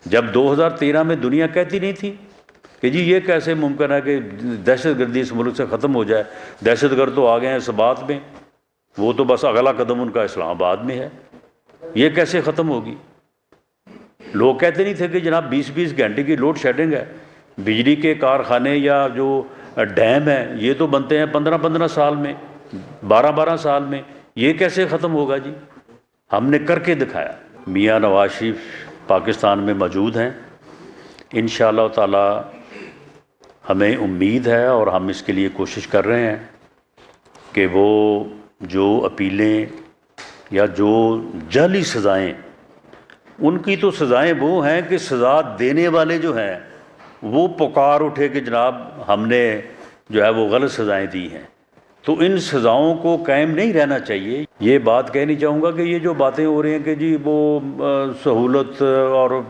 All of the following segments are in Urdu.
جب 2013 میں دنیا کہتی نہیں تھی کہ جی یہ کیسے ممکن ہے کہ دہشت گردی اس ملک سے ختم ہو جائے، دہشت گرد تو آ گئے ہیں اس بات میں، وہ تو بس اگلا قدم ان کا اسلام آباد میں ہے، یہ کیسے ختم ہوگی؟ لوگ کہتے نہیں تھے کہ جناب 20 گھنٹے کی لوڈ شیڈنگ ہے، بجلی کے کارخانے یا جو ڈیم ہیں یہ تو بنتے ہیں 15 سال میں، 12 سال میں، یہ کیسے ختم ہوگا جی؟ ہم نے کر کے دکھایا۔ میاں نواز شریف پاکستان میں موجود ہیں، انشاءاللہ تعالی ہمیں امید ہے اور ہم اس کے لیے کوشش کر رہے ہیں کہ وہ جو اپیلیں یا جو جعلی سزائیں، ان کی تو سزائیں وہ ہیں کہ سزا دینے والے جو ہیں وہ پکار اٹھے کہ جناب ہم نے جو ہے وہ غلط سزائیں دی ہیں، تو ان سزاؤں کو قائم نہیں رہنا چاہیے۔ یہ بات کہنی چاہوں گا کہ یہ جو باتیں ہو رہی ہیں کہ جی وہ سہولت اور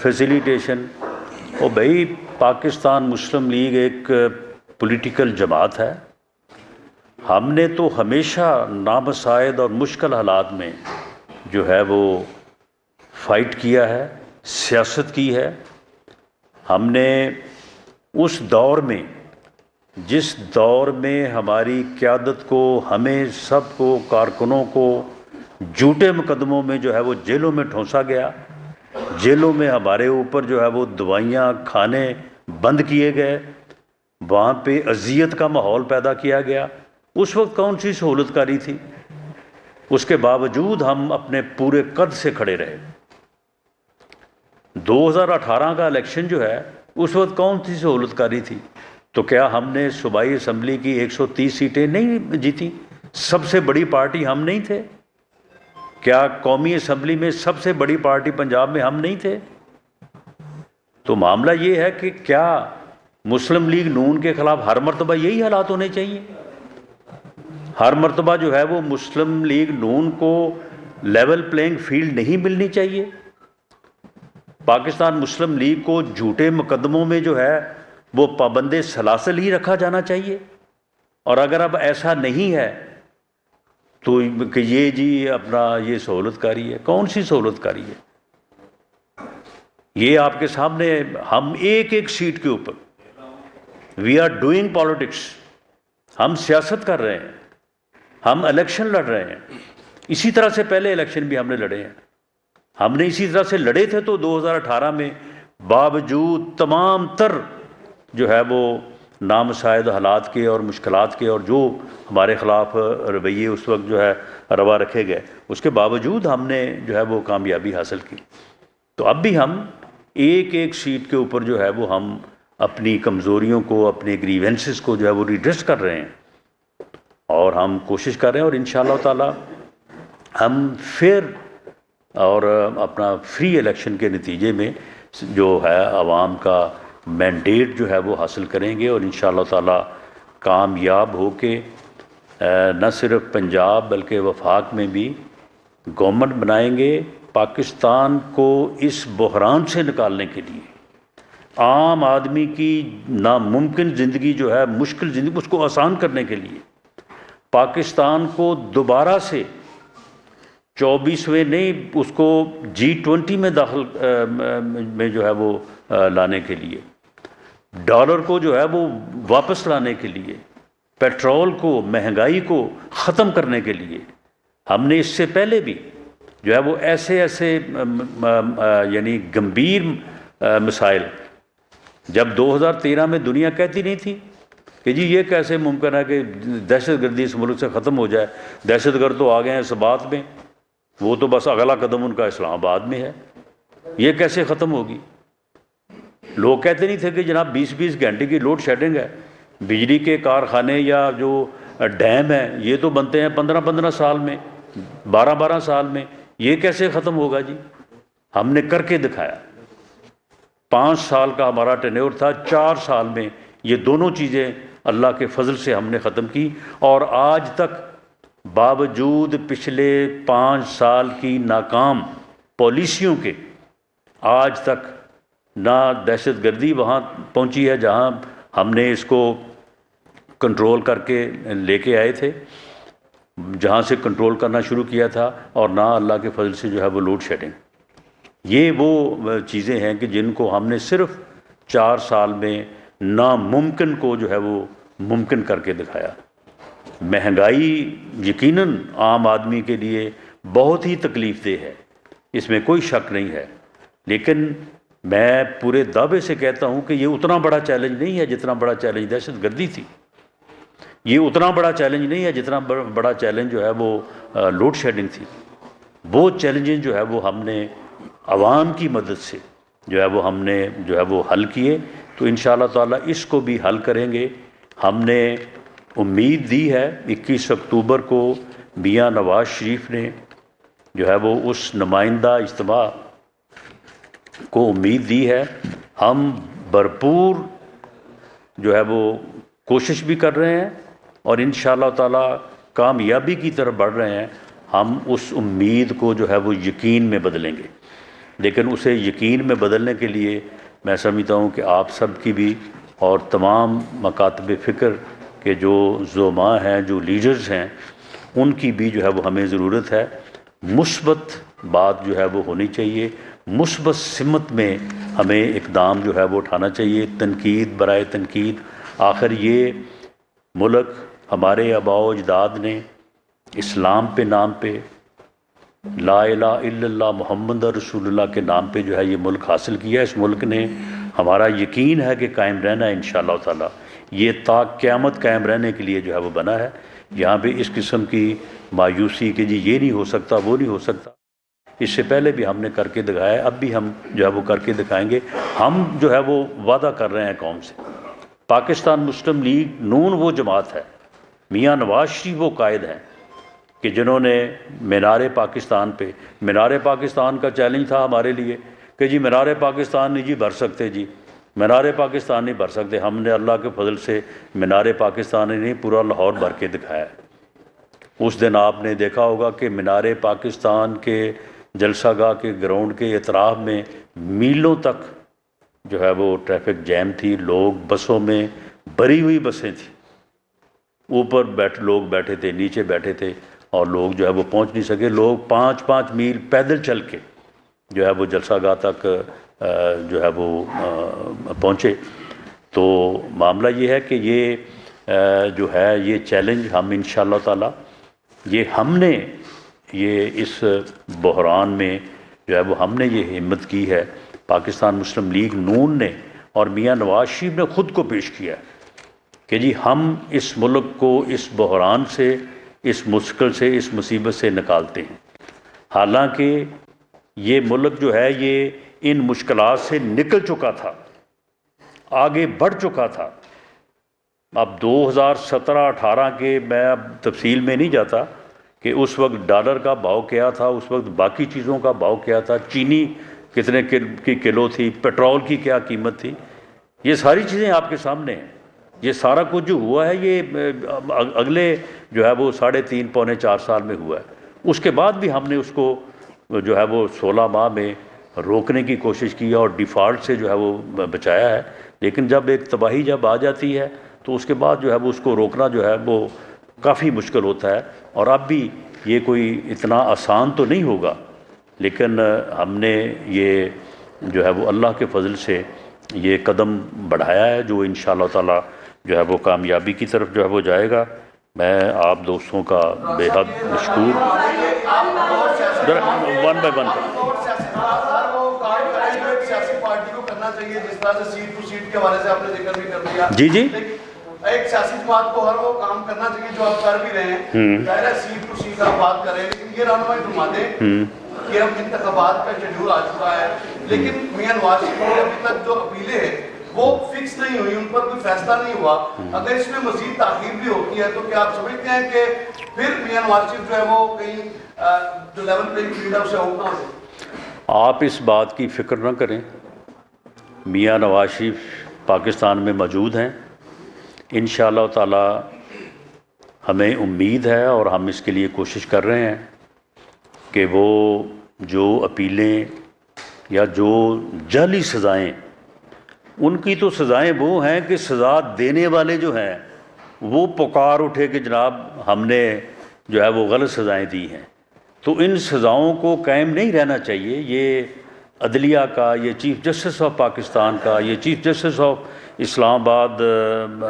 فیسیلیٹیشن، وہ بھائی پاکستان مسلم لیگ ایک پولیٹیکل جماعت ہے، ہم نے تو ہمیشہ نامساعد اور مشکل حالات میں جو ہے وہ فائٹ کیا ہے، سیاست کی ہے۔ ہم نے اس دور میں، جس دور میں ہماری قیادت کو، ہمیں سب کو، کارکنوں کو جھوٹے مقدموں میں جو ہے وہ جیلوں میں ٹھونسا گیا، جیلوں میں ہمارے اوپر جو ہے وہ دوائیاں کھانے بند کیے گئے، وہاں پہ اذیت کا ماحول پیدا کیا گیا۔ اس وقت کون سی سہولت کاری تھی؟ اس کے باوجود ہم اپنے پورے قد سے کھڑے رہے۔ 2018 کا الیکشن جو ہے اس وقت کون سی سہولت کاری تھی؟ تو کیا ہم نے صوبائی اسمبلی کی 130 سیٹیں نہیں جیتی؟ سب سے بڑی پارٹی ہم نہیں تھے؟ کیا قومی اسمبلی میں سب سے بڑی پارٹی پنجاب میں ہم نہیں تھے؟ تو معاملہ یہ ہے کہ کیا مسلم لیگ نون کے خلاف ہر مرتبہ یہی حالات ہونے چاہیے؟ ہر مرتبہ جو ہے وہ مسلم لیگ نون کو لیول پلینگ فیلڈ نہیں ملنی چاہیے؟ پاکستان مسلم لیگ کو جھوٹے مقدموں میں جو ہے وہ پابند سلاسل ہی رکھا جانا چاہیے؟ اور اگر اب ایسا نہیں ہے تو کہ یہ جی اپنا یہ سہولت کاری ہے، کون سی سہولت کاری ہے؟ یہ آپ کے سامنے ہم ایک ایک سیٹ کے اوپر وی آر ڈوئنگ پالیٹکس، ہم سیاست کر رہے ہیں، ہم الیکشن لڑ رہے ہیں۔ اسی طرح سے پہلے الیکشن بھی ہم نے لڑے ہیں، ہم نے اسی طرح سے لڑے تھے۔ تو 2018 میں باوجود تمام تر جو ہے وہ نامساعد حالات کے اور مشکلات کے اور جو ہمارے خلاف رویے اس وقت جو ہے روا رکھے گئے، اس کے باوجود ہم نے جو ہے وہ کامیابی حاصل کی۔ تو اب بھی ہم ایک ایک سیٹ کے اوپر جو ہے وہ ہم اپنی کمزوریوں کو، اپنے گریونسز کو جو ہے وہ ریڈریس کر رہے ہیں، اور ہم کوشش کر رہے ہیں، اور انشاءاللہ تعالی ہم فیئر اور اپنا فری الیکشن کے نتیجے میں جو ہے عوام کا مینڈیٹ جو ہے وہ حاصل کریں گے، اور انشاءاللہ تعالی کامیاب ہو کے نہ صرف پنجاب بلکہ وفاق میں بھی گورنمنٹ بنائیں گے، پاکستان کو اس بحران سے نکالنے کے لیے، عام آدمی کی ناممکن زندگی جو ہے، مشکل زندگی، اس کو آسان کرنے کے لیے، پاکستان کو دوبارہ سے 24ویں نہیں، اس کو G20 میں داخل میں جو ہے وہ لانے کے لیے، ڈالر کو جو ہے وہ واپس لانے کے لیے، پیٹرول کو، مہنگائی کو ختم کرنے کے لیے ہم نے اس سے پہلے بھی جو ہے وہ ایسے یعنی گمبھیر مسائل، جب 2013 میں دنیا کہتی نہیں تھی کہ جی یہ کیسے ممکن ہے کہ دہشت گردی اس ملک سے ختم ہو جائے، دہشت گرد تو آ گئے ہیں اس بات میں، وہ تو بس اگلا قدم ان کا اسلام آباد میں ہے، یہ کیسے ختم ہوگی؟ لوگ کہتے نہیں تھے کہ جناب 20 گھنٹے کی لوڈ شیڈنگ ہے، بجلی کے کارخانے یا جو ڈیم ہیں یہ تو بنتے ہیں 15 سال میں، 12 سال میں، یہ کیسے ختم ہوگا جی؟ ہم نے کر کے دکھایا۔ 5 سال کا ہمارا ٹینیور تھا، 4 سال میں یہ دونوں چیزیں اللہ کے فضل سے ہم نے ختم کی، اور آج تک باوجود پچھلے 5 سال کی ناکام پالیسیوں کے آج تک نہ دہشت گردی وہاں پہنچی ہے جہاں ہم نے اس کو کنٹرول کر کے لے کے آئے تھے، جہاں سے کنٹرول کرنا شروع کیا تھا، اور نہ اللہ کے فضل سے جو ہے وہ لوڈ شیڈنگ۔ یہ وہ چیزیں ہیں کہ جن کو ہم نے صرف 4 سال میں ناممکن کو جو ہے وہ ممکن کر کے دکھایا۔ مہنگائی یقیناً عام آدمی کے لیے بہت ہی تکلیف دہ ہے، اس میں کوئی شک نہیں ہے، لیکن میں پورے دعوے سے کہتا ہوں کہ یہ اتنا بڑا چیلنج نہیں ہے جتنا بڑا چیلنج دہشت گردی تھی، یہ اتنا بڑا چیلنج نہیں ہے جتنا بڑا چیلنج جو ہے وہ لوڈ شیڈنگ تھی۔ وہ چیلنجز جو ہے وہ ہم نے عوام کی مدد سے جو ہے وہ ہم نے جو ہے وہ حل کیے، تو انشاءاللہ تعالیٰ اس کو بھی حل کریں گے۔ ہم نے امید دی ہے 21 اکتوبر کو میاں نواز شریف نے جو ہے وہ اس نمائندہ اجتماع کو امید دی ہے، ہم بھرپور جو ہے وہ کوشش بھی کر رہے ہیں اور انشاءاللہ تعالیٰ کامیابی کی طرف بڑھ رہے ہیں۔ ہم اس امید کو جو ہے وہ یقین میں بدلیں گے، لیکن اسے یقین میں بدلنے کے لیے میں سمجھتا ہوں کہ آپ سب کی بھی اور تمام مکاتب فکر کے جو زعماء ہیں، جو لیڈرز ہیں، ان کی بھی جو ہے وہ ہمیں ضرورت ہے۔ مثبت بات جو ہے وہ ہونی چاہیے، مثبت سمت میں ہمیں اقدام جو ہے وہ اٹھانا چاہیے، تنقید برائے تنقید۔ آخر یہ ملک ہمارے آباء و اجداد نے اسلام پہ نام پہ، لا الہ الا اللہ محمد رسول اللہ کے نام پہ جو ہے یہ ملک حاصل کیا ہے۔ اس ملک نے ہمارا یقین ہے کہ قائم رہنا ہے انشاءاللہ تعالی، یہ تا قیامت قائم رہنے کے لیے جو ہے وہ بنا ہے۔ یہاں پہ اس قسم کی مایوسی کہ جی یہ نہیں ہو سکتا، وہ نہیں ہو سکتا، اس سے پہلے بھی ہم نے کر کے دکھایا ہے، اب بھی ہم جو ہے وہ کر کے دکھائیں گے۔ ہم جو ہے وہ وعدہ کر رہے ہیں قوم سے، پاکستان مسلم لیگ نون وہ جماعت ہے، میاں نواز شریف وہ قائد ہیں کہ جنہوں نے مینار پاکستان پہ، مینار پاکستان کا چیلنج تھا ہمارے لیے کہ جی مینار پاکستان نہیں جی بھر سکتے، جی مینار پاکستان نہیں بھر سکتے۔ ہم نے اللہ کے فضل سے مینار پاکستان نہیں پورا لاہور بھر کے دکھایا ہے۔ اس دن آپ نے دیکھا ہوگا کہ مینار پاکستان کے جلسہ گاہ کے گراؤنڈ کے اطراف میں میلوں تک جو ہے وہ ٹریفک جیم تھی، لوگ بسوں میں بھری ہوئی بسیں تھیں، اوپر لوگ بیٹھے تھے، نیچے بیٹھے تھے اور لوگ جو ہے وہ پہنچ نہیں سکے۔ لوگ 5 میل پیدل چل کے جو ہے وہ جلسہ گاہ تک جو ہے وہ پہنچے۔ تو معاملہ یہ ہے کہ یہ جو ہے یہ چیلنج ہم انشاءاللہ تعالی یہ ہم نے یہ اس بحران میں جو ہے وہ ہم نے یہ ہمت کی ہے، پاکستان مسلم لیگ نون نے اور میاں نواز شریف نے خود کو پیش کیا کہ جی ہم اس ملک کو اس بحران سے، اس مشکل سے، اس مصیبت سے نکالتے ہیں۔ حالانکہ یہ ملک جو ہے یہ ان مشکلات سے نکل چکا تھا، آگے بڑھ چکا تھا۔ اب 2017-18 کے میں اب تفصیل میں نہیں جاتا کہ اس وقت ڈالر کا بھاؤ کیا تھا، اس وقت باقی چیزوں کا بھاؤ کیا تھا، چینی کتنے کی کلو تھی، پیٹرول کی کیا قیمت تھی، یہ ساری چیزیں آپ کے سامنے ہیں۔ یہ سارا کچھ جو ہوا ہے یہ اگلے جو ہے وہ 3.5-4 سال میں ہوا ہے۔ اس کے بعد بھی ہم نے اس کو جو ہے وہ 16 ماہ میں روکنے کی کوشش کی اور ڈیفالٹ سے جو ہے وہ بچایا ہے، لیکن جب ایک تباہی جب آ جاتی ہے تو اس کے بعد جو ہے وہ اس کو روکنا جو ہے وہ کافی مشکل ہوتا ہے، اور اب بھی یہ کوئی اتنا آسان تو نہیں ہوگا، لیکن ہم نے یہ جو ہے وہ اللہ کے فضل سے یہ قدم بڑھایا ہے جو انشاءاللہ تعالی جو ہے وہ کامیابی کی طرف جو ہے وہ جائے گا۔ میں آپ دوستوں کا بے حد مشکور۔ ون بائی ون جی جی ایک سیاسی جماعت کو ہر وہ کام کرنا چاہیے جو آپ کر بھی رہے ہیں، ظاہر ہے سیٹ ٹو سیٹ آپ بات کر رہے ہیں، لیکن یہ رہنمائی فرما دیں کہ اب انتخابات کا شیڈول آ چکا ہے، لیکن میاں نواز شریف کی ابھی تک جو اپیلیں ہیں وہ فکس نہیں ہوئی، ان پر کوئی فیصلہ نہیں ہوا۔ اگر اس میں مزید تاخیر بھی ہوتی ہے تو کیا آپ سمجھتے ہیں کہ پھر میاں نواز شریف جو ہے وہ کہیں جو لیول پلینگ فیلڈ ہے اسے آؤٹ نہ ہو جائے؟ آپ اس بات کی فکر نہ کریں، میاں نواز شریف پاکستان میں موجود ہیں، انشاءاللہ تعالی ہمیں امید ہے اور ہم اس کے لیے کوشش کر رہے ہیں کہ وہ جو اپیلیں یا جو جعلی سزائیں، ان کی تو سزائیں وہ ہیں کہ سزا دینے والے جو ہیں وہ پکار اٹھے کہ جناب ہم نے جو ہے وہ غلط سزائیں دی ہیں، تو ان سزاؤں کو قائم نہیں رہنا چاہیے۔ یہ عدلیہ کا، یہ چیف جسٹس آف پاکستان کا، یہ چیف جسٹس آف اسلام آباد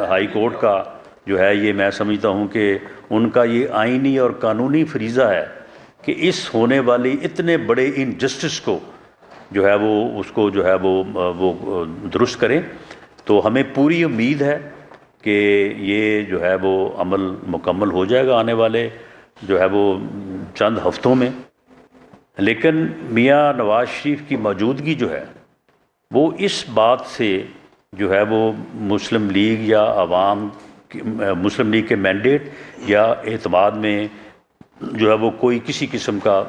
ہائی کورٹ کا جو ہے، یہ میں سمجھتا ہوں کہ ان کا یہ آئینی اور قانونی فریضہ ہے کہ اس ہونے والی اتنے بڑے انجسٹس کو جو ہے وہ اس کو جو ہے وہ درست کریں. تو ہمیں پوری امید ہے کہ یہ جو ہے وہ عمل مکمل ہو جائے گا آنے والے جو ہے وہ چند ہفتوں میں. لیکن میاں نواز شریف کی موجودگی جو ہے وہ اس بات سے جو ہے وہ مسلم لیگ یا عوام مسلم لیگ کے مینڈیٹ یا اعتماد میں جو ہے وہ کوئی کسی قسم کا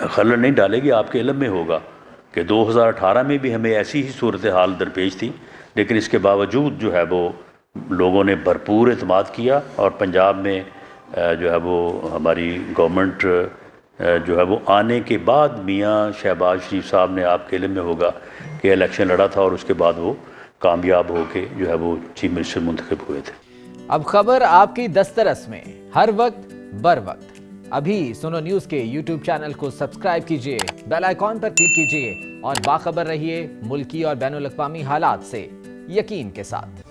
خلل نہیں ڈالے گی. آپ کے علم میں ہوگا کہ 2018 میں بھی ہمیں ایسی ہی صورتحال درپیش تھی، لیکن اس کے باوجود جو ہے وہ لوگوں نے بھرپور اعتماد کیا اور پنجاب میں جو ہے وہ ہماری گورنمنٹ جو ہے وہ آنے کے بعد میاں شہباز شریف صاحب نے، آپ کے علم میں ہوگا کہ الیکشن لڑا تھا اور اس کے بعد وہ کامیاب ہو کے جو ہے وہ چیف منسٹر منتخب ہوئے تھے. اب خبر آپ کی دسترس میں، ہر وقت بر وقت. ابھی سنو نیوز کے یوٹیوب چینل کو سبسکرائب کیجئے، بیل آئیکن پر کلک کیجئے اور باخبر رہیے ملکی اور بین الاقوامی حالات سے یقین کے ساتھ.